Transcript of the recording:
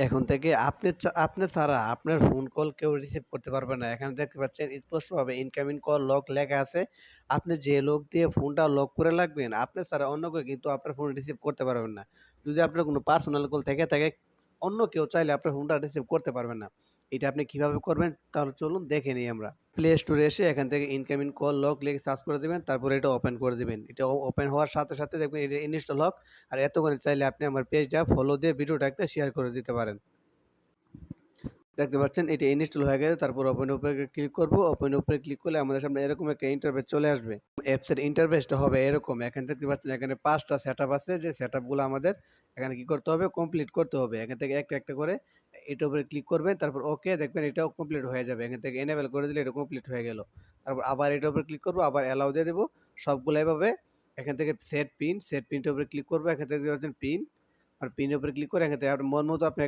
এখন থেকে আপনি ছাড়া আপনার ফোন কল কেউ রিসিভ করতে পারবে না। এখানে দেখতে পাচ্ছেন স্পষ্টভাবে ইনকামিং কল লক লেখা আছে। আপনি যে লোক দিয়ে ফোনটা লক করে রাখবেন, আপনি ছাড়া অন্য কেউ কিন্তু আপনার ফোন রিসিভ করতে পারবেন না। যদি আপনার কোনো পার্সোনাল কল থেকে থাকে, অন্য কেউ চাইলে আপনার ফোনটা রিসিভ করতে পারবে না। এটা আপনি কিভাবে করবেন তাহলে চলুন দেখে নিই আমরা। প্লে স্টোরে এসে এখান থেকে ইনকামিং কল লক লিখে সার্চ করে দিবেন। তারপরে এটা ওপেন করে দিবেন। এটা ওপেন হওয়ার সাথে, সাথে দেখবেন এটা ইনস্টল হক। আর এতক্ষণে চাইলে আপনি আমার পেজটা ফলো দিয়ে ভিডিওটা একটা শেয়ার করে দিতে পারেন। দেখতে পাচ্ছেন এটা ইনস্টল হয়ে গেছে। তারপর ওপেন এর উপরে ক্লিক করব। ওপেন এর উপরে ক্লিক করলে আমাদের সামনে এরকম একটা ইন্টারফেস চলে আসবে। অ্যাপস এর ইন্টারফেসটা হবে এরকম। এখানে দেখতে পাচ্ছেন এখানে ৫ টা সেটআপ আছে, যে সেটআপ গুলো আমাদের এখানে কি করতে হবে? কমপ্লিট করতে হবে। এখান থেকে একটা, একটা করে এটার উপরে ক্লিক করবেন। তারপর ওকে, দেখবেন এটাও কমপ্লিট হয়ে যাবে। এখান থেকে এনেবল করে দিলে এটা কমপ্লিট হয়ে গেল। তারপর আবার এটার উপরে ক্লিক করব, আবার অ্যালাও দিয়ে দেব। সবগুলো এভাবে এখান থেকে সেট পিন, সেট পিনটার উপরে ক্লিক করব। এখান থেকে দেখতে পাচ্ছেন পিন, আর পিনের উপরে ক্লিক করে এখান থেকে আপনার মন মতো আপনি